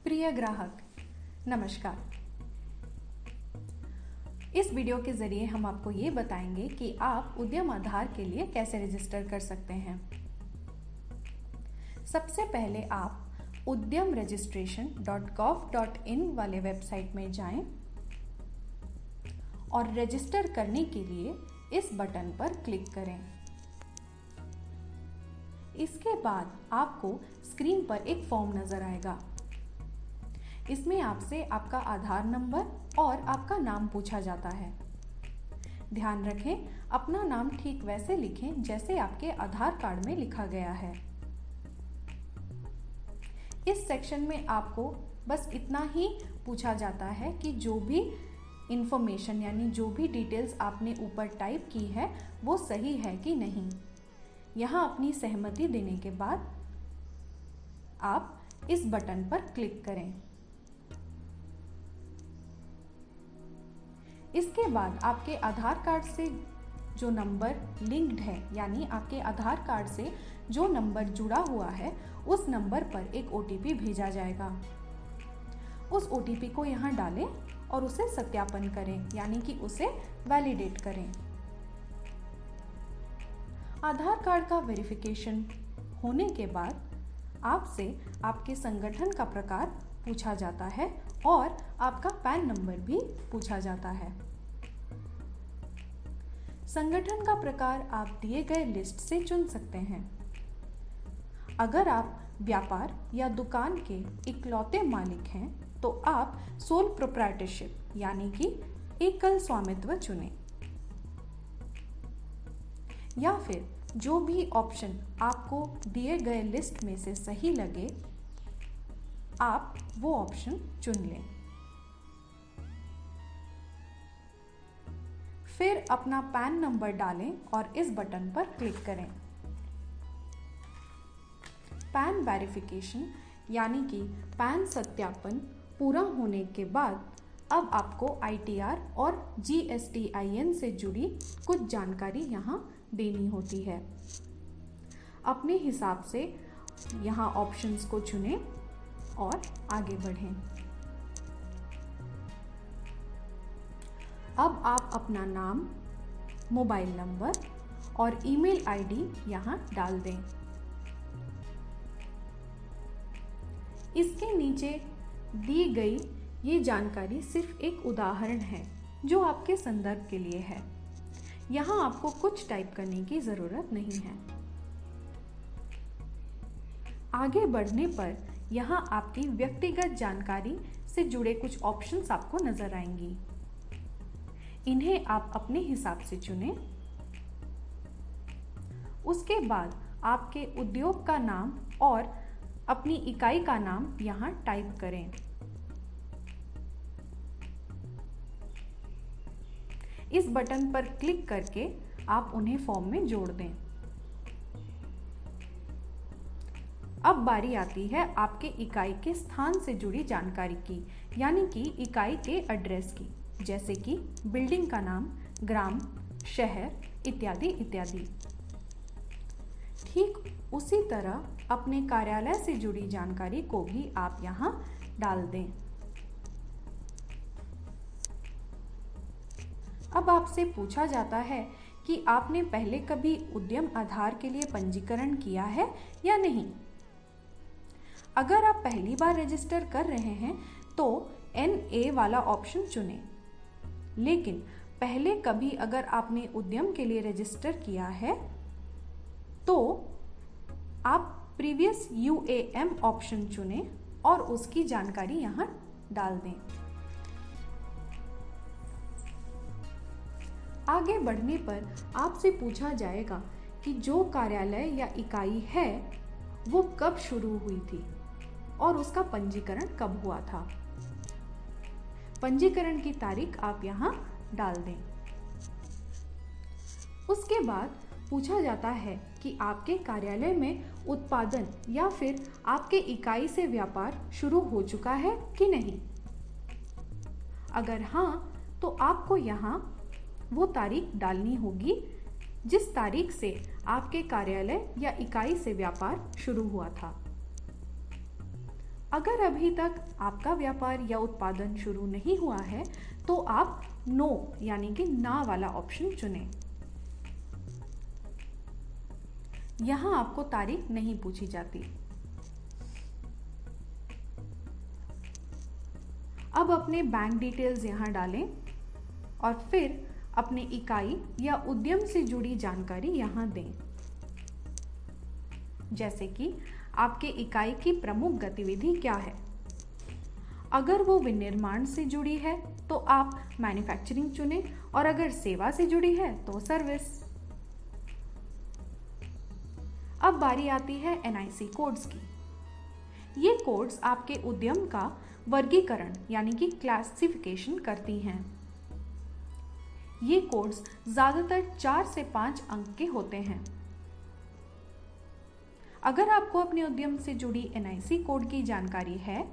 प्रिय ग्राहक, नमस्कार। इस वीडियो के जरिए हम आपको ये बताएंगे कि आप उद्यम आधार के लिए कैसे रजिस्टर कर सकते हैं। सबसे पहले आप udyamregistration.gov.in वाले वेबसाइट में जाएं और रजिस्टर करने के लिए इस बटन पर क्लिक करें। इसके बाद आपको स्क्रीन पर एक फॉर्म नजर आएगा। इसमें आपसे आपका आधार नंबर और आपका नाम पूछा जाता है। ध्यान रखें, अपना नाम ठीक वैसे लिखें जैसे आपके आधार कार्ड में लिखा गया है। इस सेक्शन में आपको बस इतना ही पूछा जाता है कि जो भी इंफॉर्मेशन यानी जो भी डिटेल्स आपने ऊपर टाइप की है वो सही है कि नहीं। यहाँ अपनी सहमति देने के बाद आप इस बटन पर क्लिक करें। इसके बाद आपके आधार कार्ड से जो नंबर लिंक्ड है यानी आपके आधार कार्ड से जो नंबर जुड़ा हुआ है उस नंबर पर एक OTP भेजा जाएगा। उस OTP को यहाँ डालें और उसे सत्यापन करें यानी कि उसे वैलिडेट करें। आधार कार्ड का वेरिफिकेशन होने के बाद आपसे आपके संगठन का प्रकार पूछा जाता है और आपका पैन नंबर भी पूछा जाता है। संगठन का प्रकार आप दिए गए लिस्ट से चुन सकते हैं। अगर आप व्यापार या दुकान के इकलौते मालिक हैं तो आप सोल प्रोप्राइटरशिप यानी कि एकल स्वामित्व चुनें, या फिर जो भी ऑप्शन आपको दिए गए लिस्ट में से सही लगे आप वो ऑप्शन चुन लें। फिर अपना पैन नंबर डालें और इस बटन पर क्लिक करें। पैन वेरिफिकेशन यानी कि पैन सत्यापन पूरा होने के बाद अब आपको ITR और GSTIN से जुड़ी कुछ जानकारी यहाँ देनी होती है। अपने हिसाब से यहाँ ऑप्शंस को चुनें और आगे बढ़ें। अब आप अपना नाम, मोबाइल नंबर और ईमेल ID यहाँ डाल दें। इसके नीचे दी गई ये जानकारी सिर्फ एक उदाहरण है जो आपके संदर्भ के लिए है। यहाँ आपको कुछ टाइप करने की ज़रूरत नहीं है। आगे बढ़ने पर यहाँ आपकी व्यक्तिगत जानकारी से जुड़े कुछ ऑप्शंस आपको नजर आएंगी। इन्हें आप अपने हिसाब से चुनें। उसके बाद आपके उद्योग का नाम और अपनी इकाई का नाम यहाँ टाइप करें। इस बटन पर क्लिक करके आप उन्हें फॉर्म में जोड़ दें। अब बारी आती है आपके इकाई के स्थान से जुड़ी जानकारी की यानी कि इकाई के एड्रेस की, जैसे कि बिल्डिंग का नाम, ग्राम, शहर इत्यादि इत्यादि। ठीक उसी तरह अपने कार्यालय से जुड़ी जानकारी को भी आप यहाँ डाल दें। अब आपसे पूछा जाता है कि आपने पहले कभी उद्यम आधार के लिए पंजीकरण किया है या नहीं। अगर आप पहली बार रजिस्टर कर रहे हैं तो NA वाला ऑप्शन चुनें। लेकिन पहले कभी अगर आपने उद्यम के लिए रजिस्टर किया है तो आप प्रीवियस UAM ऑप्शन चुनें और उसकी जानकारी यहाँ डाल दें। आगे बढ़ने पर आपसे पूछा जाएगा कि जो कार्यालय या इकाई है वो कब शुरू हुई थी और उसका पंजीकरण कब हुआ था। पंजीकरण की तारीख आप यहाँ डाल दें। उसके बाद पूछा जाता है कि आपके कार्यालय में उत्पादन या फिर आपके इकाई से व्यापार शुरू हो चुका है कि नहीं। अगर हाँ तो आपको यहाँ वो तारीख डालनी होगी जिस तारीख से आपके कार्यालय या इकाई से व्यापार शुरू हुआ था। अगर अभी तक आपका व्यापार या उत्पादन शुरू नहीं हुआ है तो आप नो यानी कि ना वाला ऑप्शन चुनें। यहाँ आपको तारीख नहीं पूछी जाती। अब अपने बैंक डिटेल्स यहाँ डालें और फिर अपने इकाई या उद्यम से जुड़ी जानकारी यहाँ दें, जैसे कि आपके इकाई की प्रमुख गतिविधि क्या है। अगर वो विनिर्माण से जुड़ी है तो आप मैन्युफैक्चरिंग चुनें और अगर सेवा से जुड़ी है तो सर्विस। अब बारी आती है एनआईसी कोड्स की। ये कोड्स आपके उद्यम का वर्गीकरण यानी कि क्लासिफिकेशन करती हैं। ये कोड्स ज़्यादातर 4 से 5 अंक के होते हैं। अगर आपको अपने उद्यम से जुड़ी एनआईसी कोड की जानकारी है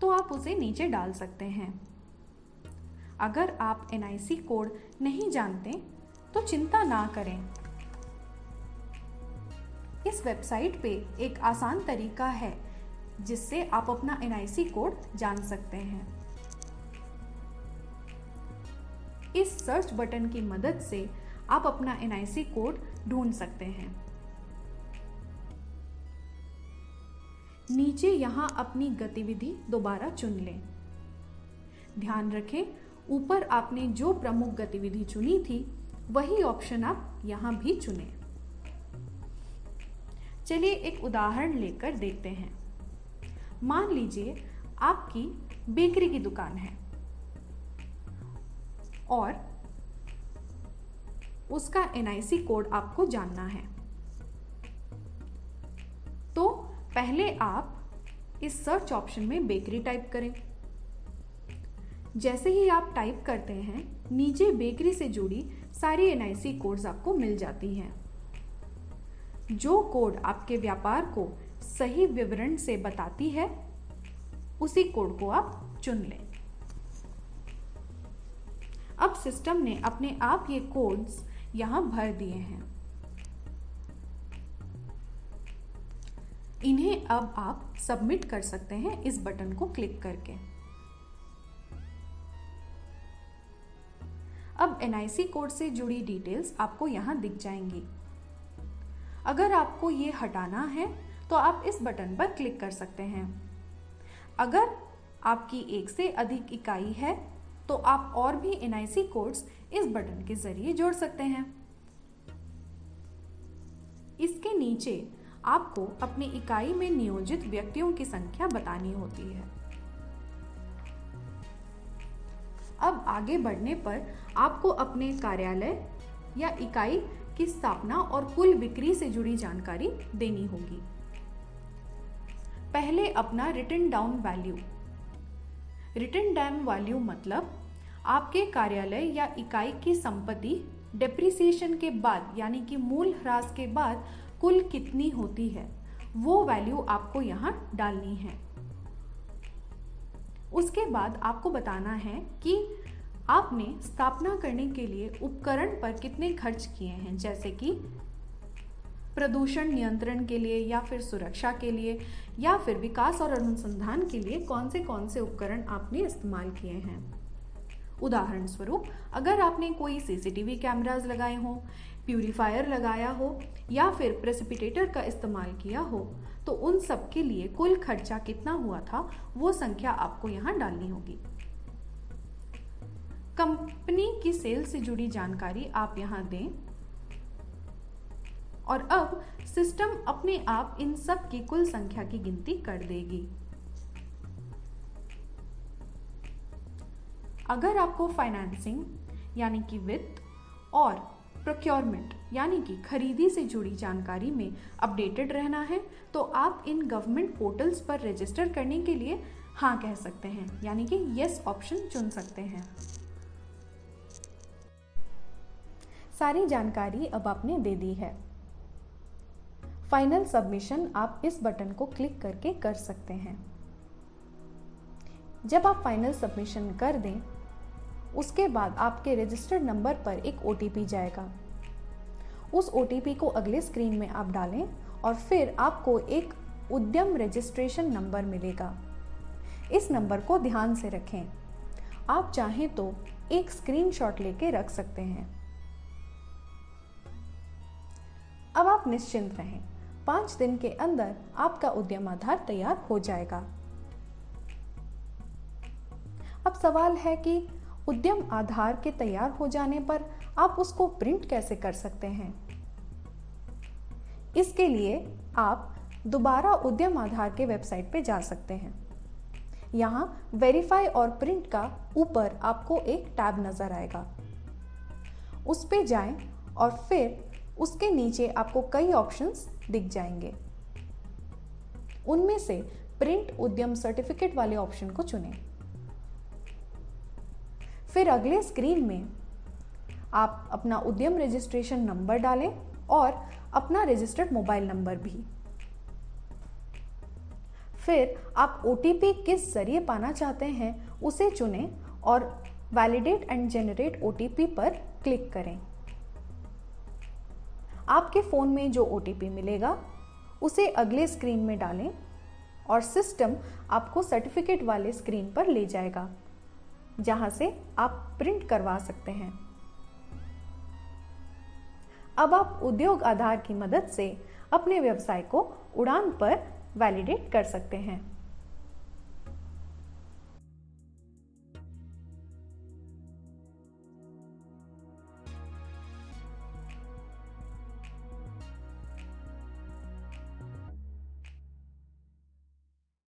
तो आप उसे नीचे डाल सकते हैं। अगर आप एनआईसी कोड नहीं जानते तो चिंता ना करें। इस वेबसाइट पे एक आसान तरीका है जिससे आप अपना एनआईसी कोड जान सकते हैं। इस सर्च बटन की मदद से आप अपना एनआईसी कोड ढूंढ सकते हैं। नीचे यहाँ अपनी गतिविधि दोबारा चुन लें। ध्यान रखें, ऊपर आपने जो प्रमुख गतिविधि चुनी थी वही ऑप्शन आप यहाँ भी चुनें। चलिए एक उदाहरण लेकर देखते हैं। मान लीजिए आपकी बेकरी की दुकान है और उसका एनआईसी कोड आपको जानना है। तो पहले आप इस सर्च ऑप्शन में बेकरी टाइप करें। जैसे ही आप टाइप करते हैं, नीचे बेकरी से जुड़ी सारी एनआईसी कोड्स आपको मिल जाती हैं। जो कोड आपके व्यापार को सही विवरण से बताती है, उसी कोड को आप चुन लें। अब सिस्टम ने अपने आप ये कोड्स यहाँ भर दिए हैं। इन्हें अब आप सबमिट कर सकते हैं इस बटन को क्लिक करके। अब एनआईसी कोड से जुड़ी डिटेल्स आपको यहाँ दिख जाएंगी। अगर आपको ये हटाना है तो आप इस बटन पर क्लिक कर सकते हैं। अगर आपकी एक से अधिक इकाई है तो आप और भी एनआईसी कोड्स इस बटन के जरिए जोड़ सकते हैं। इसके नीचे आपको अपनी इकाई में नियोजित व्यक्तियों की संख्या बतानी होती है। अब आगे बढ़ने पर आपको अपने कार्यालय या इकाई की स्थापना और कुल बिक्री से जुड़ी जानकारी देनी होगी। पहले अपना written down value. Written down value मतलब आपके कार्यालय या इकाई की संपत्ति डेप्रिसिएशन के बाद यानी कि मूल ह्रास के बाद कुल कितनी होती है, वो वैल्यू आपको यहाँ डालनी है। उसके बाद आपको बताना है कि आपने स्थापना करने के लिए उपकरण पर कितने खर्च किए हैं, जैसे कि प्रदूषण नियंत्रण के लिए या फिर सुरक्षा के लिए या फिर विकास और अनुसंधान के लिए कौन से उपकरण आपने इस्तेमाल किए हैं। उदाहरण स्वरूप, अगर आपने कोई सीसीटीवी कैमरास लगाए हों, प्यूरीफायर लगाया हो या फिर प्रेसिपिटेटर का इस्तेमाल किया हो, तो उन सब के लिए कुल खर्चा कितना हुआ था वो संख्या आपको यहाँ डालनी होगी। कंपनी की सेल से जुड़ी जानकारी आप यहाँ दें और अब सिस्टम अपने आप इन सब की कुल संख्या की गिनती कर देगी। अगर आपको फाइनेंसिंग यानी कि वित्त और प्रोक्योरमेंट यानी कि खरीदी से जुड़ी जानकारी में अपडेटेड रहना है तो आप इन गवर्नमेंट पोर्टल्स पर रजिस्टर करने के लिए हाँ कह सकते हैं, यानी कि यस ऑप्शन चुन सकते हैं। सारी जानकारी अब आपने दे दी है। फाइनल सबमिशन आप इस बटन को क्लिक करके कर सकते हैं। जब आप फाइनल सबमिशन कर दें, उसके बाद आपके रजिस्टर्ड नंबर पर एक OTP जाएगा। उस OTP को अगले स्क्रीन में आप डालें और फिर आपको एक उद्यम रजिस्ट्रेशन नंबर मिलेगा। इस नंबर को ध्यान से रखें। आप चाहें तो एक स्क्रीनशॉट लेके रख सकते हैं। अब आप निश्चिंत रहें, 5 दिन के अंदर आपका उद्यम आधार तैयार हो जाएगा। अब सवाल है कि उद्यम आधार के तैयार हो जाने पर आप उसको प्रिंट कैसे कर सकते हैं। इसके लिए आप दोबारा उद्यम आधार के वेबसाइट पे जा सकते हैं। यहाँ वेरीफाई और प्रिंट का ऊपर आपको एक टैब नजर आएगा, उस पे जाएं और फिर उसके नीचे आपको कई ऑप्शंस दिख जाएंगे। उनमें से प्रिंट उद्यम सर्टिफिकेट वाले ऑप्शन को चुनें। फिर अगले स्क्रीन में आप अपना उद्यम रजिस्ट्रेशन नंबर डालें और अपना रजिस्टर्ड मोबाइल नंबर भी। फिर आप OTP किस जरिए पाना चाहते हैं उसे चुनें और वैलिडेट एंड जनरेट OTP पर क्लिक करें। आपके फ़ोन में जो OTP मिलेगा उसे अगले स्क्रीन में डालें और सिस्टम आपको सर्टिफिकेट वाले स्क्रीन पर ले जाएगा, जहां से आप प्रिंट करवा सकते हैं। अब आप उद्योग आधार की मदद से अपने व्यवसाय को उड़ान पर वैलिडेट कर सकते हैं।